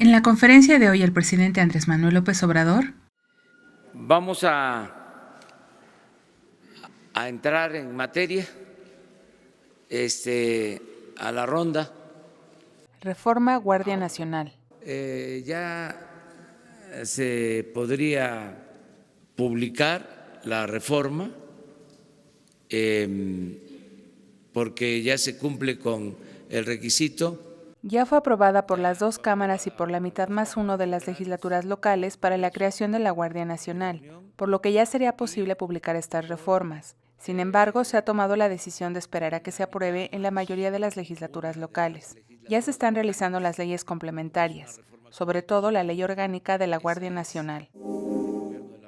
En la conferencia de hoy, el presidente Andrés Manuel López Obrador Vamos a entrar en materia, a la ronda. Reforma Guardia Nacional. Ya se podría publicar la reforma porque ya se cumple con el requisito. Ya fue aprobada por las dos cámaras y por la mitad más uno de las legislaturas locales para la creación de la Guardia Nacional, por lo que ya sería posible publicar estas reformas. Sin embargo, se ha tomado la decisión de esperar a que se apruebe en la mayoría de las legislaturas locales. Ya se están realizando las leyes complementarias, sobre todo la Ley Orgánica de la Guardia Nacional.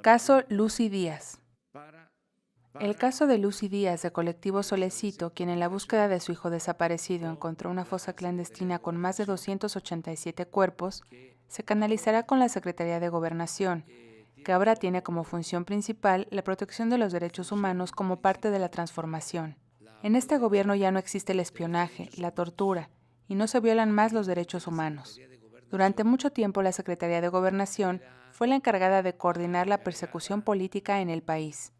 Caso Lucy Díaz. El caso de Lucy Díaz, de Colectivo Solecito, quien en la búsqueda de su hijo desaparecido encontró una fosa clandestina con más de 287 cuerpos, se canalizará con la Secretaría de Gobernación, que ahora tiene como función principal la protección de los derechos humanos como parte de la transformación. En este gobierno ya no existe el espionaje, la tortura, y no se violan más los derechos humanos. Durante mucho tiempo la Secretaría de Gobernación fue la encargada de coordinar la persecución política en el país.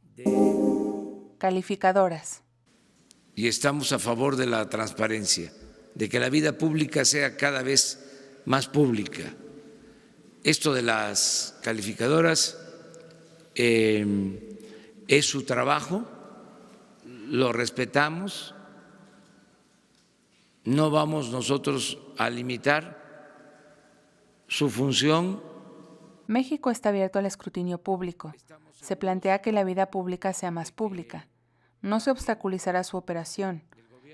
Calificadoras. Y estamos a favor de la transparencia, de que la vida pública sea cada vez más pública. Esto de las calificadoras es su trabajo, lo respetamos, no vamos nosotros a limitar su función. México está abierto al escrutinio público. Se plantea que la vida pública sea más pública. No se obstaculizará su operación.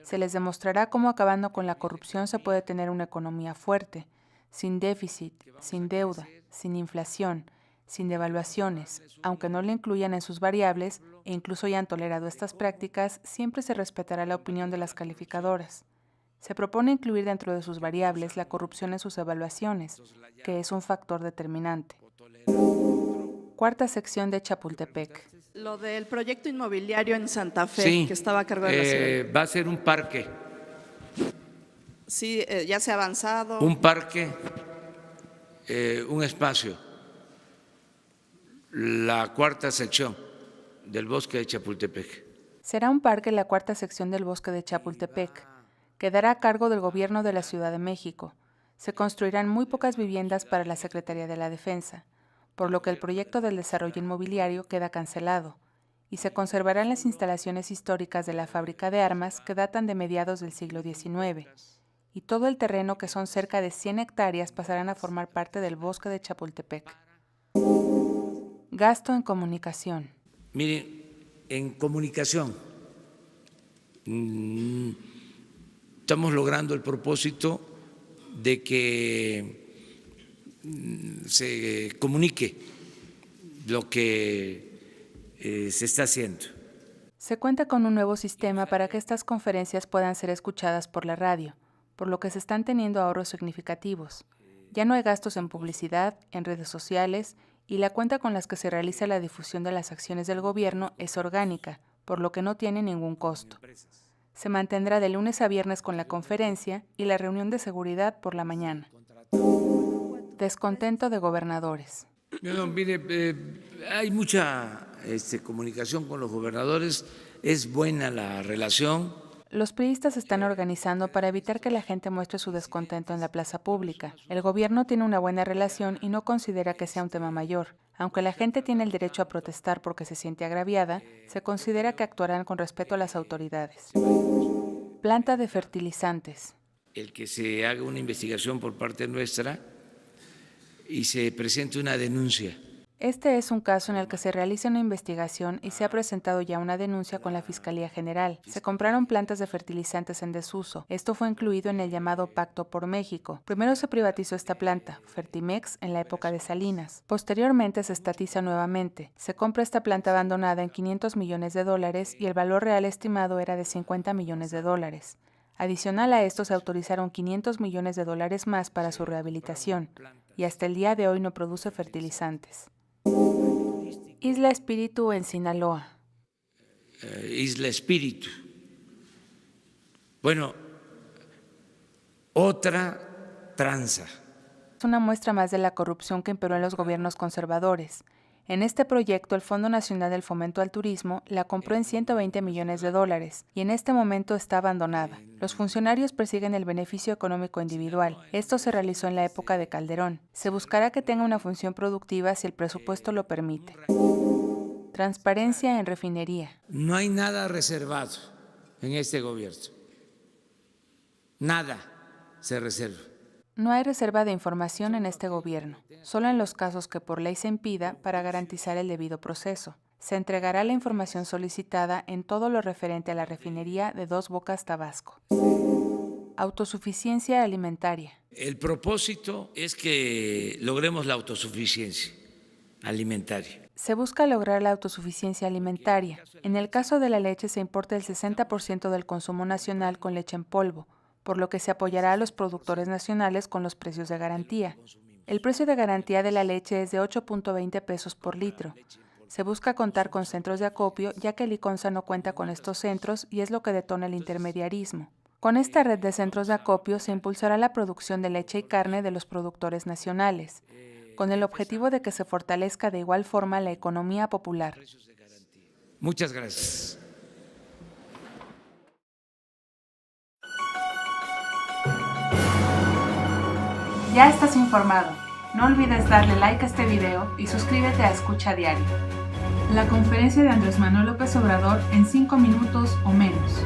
Se les demostrará cómo acabando con la corrupción se puede tener una economía fuerte, sin déficit, sin deuda, sin inflación, sin devaluaciones. Aunque no le incluyan en sus variables e incluso hayan tolerado estas prácticas, siempre se respetará la opinión de las calificadoras. Se propone incluir dentro de sus variables la corrupción en sus evaluaciones, que es un factor determinante. Cuarta sección de Chapultepec. Lo del proyecto inmobiliario en Santa Fe, Sí, que estaba a cargo de la ciudad. va a ser un parque. Sí, ya se ha avanzado. Un parque, un espacio, la cuarta sección del bosque de Chapultepec. Será un parque en la cuarta sección del bosque de Chapultepec. Quedará a cargo del gobierno de la Ciudad de México. Se construirán muy pocas viviendas para la Secretaría de la Defensa, por lo que el proyecto del desarrollo inmobiliario queda cancelado, y se conservarán las instalaciones históricas de la fábrica de armas que datan de mediados del siglo XIX, y todo el terreno, que son cerca de 100 hectáreas, pasarán a formar parte del bosque de Chapultepec. Gasto en comunicación. Miren, en comunicación estamos logrando el propósito de que se comunique lo que se está haciendo. Se cuenta con un nuevo sistema para que estas conferencias puedan ser escuchadas por la radio, por lo que se están teniendo ahorros significativos. Ya no hay gastos en publicidad, en redes sociales, y la cuenta con las que se realiza la difusión de las acciones del gobierno es orgánica, por lo que no tiene ningún costo. Se mantendrá de lunes a viernes con la conferencia y la reunión de seguridad por la mañana. Descontento de gobernadores. No, mire, hay mucha comunicación con los gobernadores, es buena la relación. Los priistas se están organizando para evitar que la gente muestre su descontento en la plaza pública. El gobierno tiene una buena relación y no considera que sea un tema mayor. Aunque la gente tiene el derecho a protestar porque se siente agraviada, se considera que actuarán con respeto a las autoridades. Planta de fertilizantes. El que se haga una investigación por parte nuestra y se presente una denuncia. Este es un caso en el que se realiza una investigación y se ha presentado ya una denuncia con la Fiscalía General. Se compraron plantas de fertilizantes en desuso. Esto fue incluido en el llamado Pacto por México. Primero se privatizó esta planta, Fertimex, en la época de Salinas. Posteriormente se estatiza nuevamente. Se compra esta planta abandonada en $500 millones y el valor real estimado era de $50 millones. Adicional a esto, se autorizaron $500 millones más para su rehabilitación, y hasta el día de hoy no produce fertilizantes. Isla Espíritu en Sinaloa. Isla Espíritu. Bueno, otra tranza. una muestra más de la corrupción que imperó en los gobiernos conservadores. En este proyecto, el Fondo Nacional del Fomento al Turismo la compró en $120 millones y en este momento está abandonada. Los funcionarios persiguen el beneficio económico individual. Esto se realizó en la época de Calderón. Se buscará que tenga una función productiva si el presupuesto lo permite. Transparencia en refinería. No hay nada reservado en este gobierno. Nada se reserva. No hay reserva de información en este gobierno, solo en los casos que por ley se impida para garantizar el debido proceso. Se entregará la información solicitada en todo lo referente a la refinería de Dos Bocas, Tabasco. Autosuficiencia alimentaria. El propósito es que logremos la autosuficiencia alimentaria. Se busca lograr la autosuficiencia alimentaria. En el caso de la leche se importa el 60% del consumo nacional con leche en polvo, por lo que se apoyará a los productores nacionales con los precios de garantía. El precio de garantía de la leche es de 8.20 pesos por litro. Se busca contar con centros de acopio, ya que Liconza no cuenta con estos centros y es lo que detona el intermediarismo. Con esta red de centros de acopio se impulsará la producción de leche y carne de los productores nacionales, con el objetivo de que se fortalezca de igual forma la economía popular. Muchas gracias. Ya estás informado. No olvides darle like a este video y suscríbete a Escucha Diario. La conferencia de Andrés Manuel López Obrador en 5 minutos o menos.